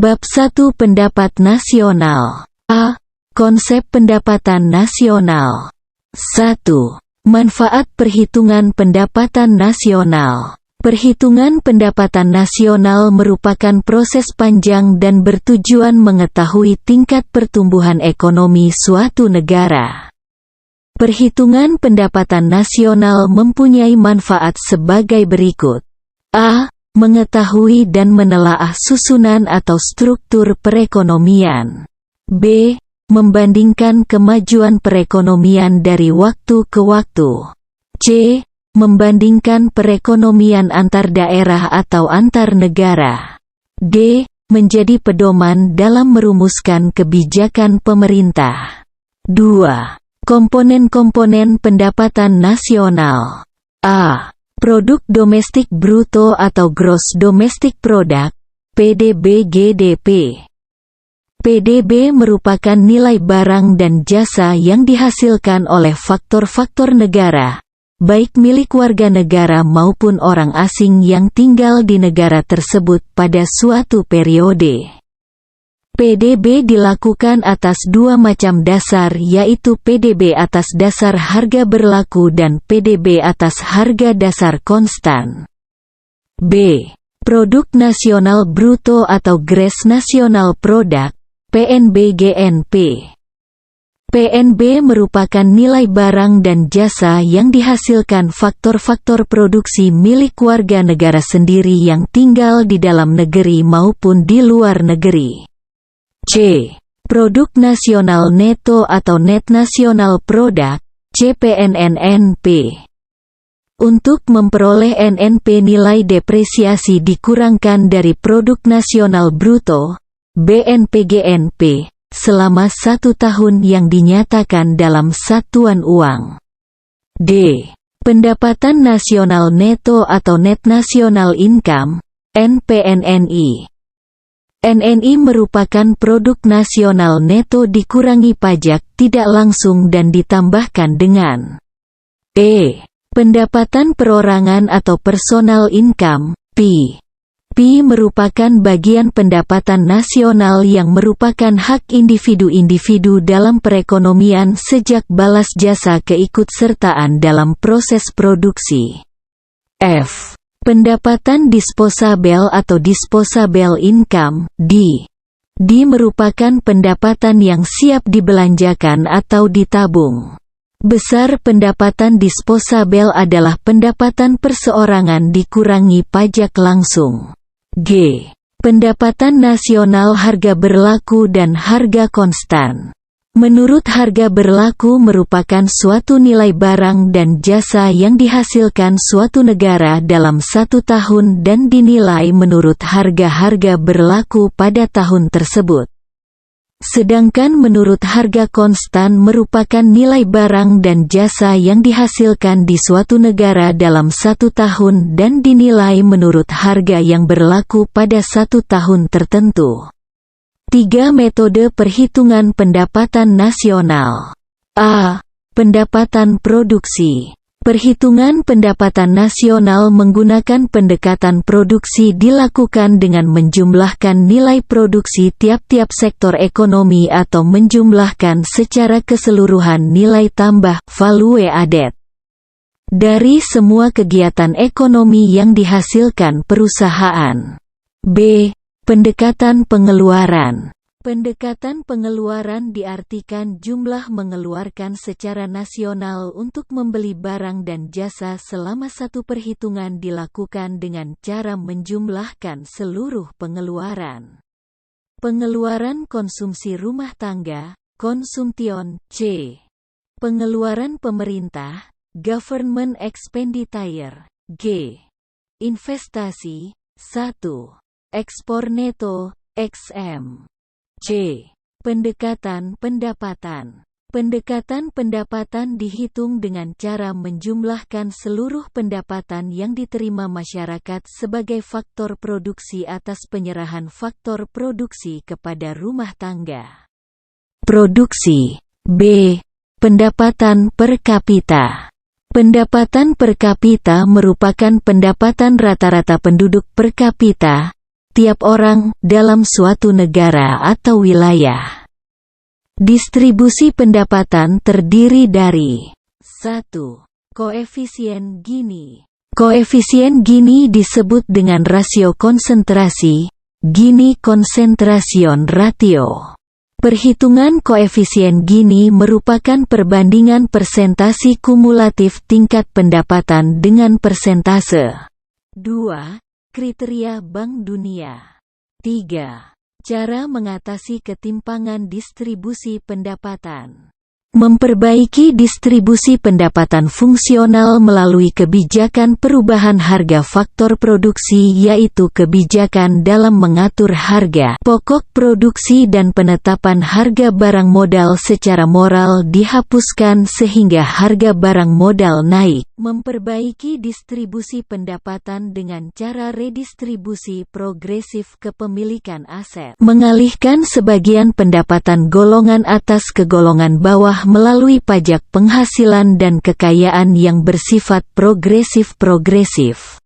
Bab 1 Pendapat Nasional. A. Konsep pendapatan nasional. 1. Manfaat perhitungan pendapatan nasional. Perhitungan pendapatan nasional merupakan proses panjang dan bertujuan mengetahui tingkat pertumbuhan ekonomi suatu negara. Perhitungan pendapatan nasional mempunyai manfaat sebagai berikut. A. Mengetahui dan menelaah susunan atau struktur perekonomian. B. Membandingkan kemajuan perekonomian dari waktu ke waktu. C. Membandingkan perekonomian antar daerah atau antar negara. D. Menjadi pedoman dalam merumuskan kebijakan pemerintah. 2. Komponen-komponen pendapatan nasional. A. Produk domestik bruto atau Gross Domestic Product, PDB-GDP. PDB merupakan nilai barang dan jasa yang dihasilkan oleh faktor-faktor negara, baik milik warga negara maupun orang asing yang tinggal di negara tersebut pada suatu periode. PDB dilakukan atas dua macam dasar, yaitu PDB atas dasar harga berlaku dan PDB atas harga dasar konstan. B. Produk nasional bruto atau Gross National Product, PNB-GNP. PNB merupakan nilai barang dan jasa yang dihasilkan faktor-faktor produksi milik warga negara sendiri yang tinggal di dalam negeri maupun di luar negeri. C. Produk nasional neto atau Net National Product, CPNNP. Untuk memperoleh NNP, nilai depresiasi dikurangkan dari produk nasional bruto, BNP-GNP, selama 1 tahun yang dinyatakan dalam satuan uang. D. Pendapatan nasional neto atau Net National Income, NPNNI. NNI merupakan produk nasional neto dikurangi pajak tidak langsung dan ditambahkan dengan E. Pendapatan perorangan atau Personal Income, P. P merupakan bagian pendapatan nasional yang merupakan hak individu-individu dalam perekonomian sejak balas jasa keikutsertaan dalam proses produksi. F. Pendapatan disposable atau Disposable Income, D. D merupakan pendapatan yang siap dibelanjakan atau ditabung. Besar pendapatan disposable adalah pendapatan perseorangan dikurangi pajak langsung. G. Pendapatan nasional harga berlaku dan harga konstan. Menurut harga berlaku merupakan suatu nilai barang dan jasa yang dihasilkan suatu negara dalam 1 tahun dan dinilai menurut harga-harga berlaku pada tahun tersebut. Sedangkan menurut harga konstan merupakan nilai barang dan jasa yang dihasilkan di suatu negara dalam 1 tahun dan dinilai menurut harga yang berlaku pada 1 tahun tertentu. 3 metode perhitungan pendapatan nasional. A. Pendapatan produksi. Perhitungan pendapatan nasional menggunakan pendekatan produksi dilakukan dengan menjumlahkan nilai produksi tiap-tiap sektor ekonomi atau menjumlahkan secara keseluruhan nilai tambah value added dari semua kegiatan ekonomi yang dihasilkan perusahaan. B. Pendekatan pengeluaran. Pendekatan pengeluaran diartikan jumlah mengeluarkan secara nasional untuk membeli barang dan jasa selama satu perhitungan dilakukan dengan cara menjumlahkan seluruh pengeluaran. Pengeluaran konsumsi rumah tangga, consumption, C. Pengeluaran pemerintah, government expenditure, G. Investasi, 1. Ekspor neto, XM. C. Pendekatan pendapatan. Pendekatan pendapatan dihitung dengan cara menjumlahkan seluruh pendapatan yang diterima masyarakat sebagai faktor produksi atas penyerahan faktor produksi kepada rumah tangga. Produksi. B. Pendapatan per kapita. Pendapatan per kapita merupakan pendapatan rata-rata penduduk per kapita, tiap orang dalam suatu negara atau wilayah. Distribusi pendapatan terdiri dari 1. Koefisien Gini. Koefisien Gini disebut dengan rasio konsentrasi, Gini concentration ratio. Perhitungan koefisien Gini merupakan perbandingan persentase kumulatif tingkat pendapatan dengan persentase. 2. Kriteria Bank Dunia. 3. Cara mengatasi ketimpangan distribusi pendapatan. Memperbaiki distribusi pendapatan fungsional melalui kebijakan perubahan harga faktor produksi, yaitu kebijakan dalam mengatur harga pokok produksi dan penetapan harga barang modal secara moral dihapuskan sehingga harga barang modal naik. Memperbaiki distribusi pendapatan dengan cara redistribusi progresif kepemilikan aset. Mengalihkan sebagian pendapatan golongan atas ke golongan bawah melalui pajak penghasilan dan kekayaan yang bersifat progresif.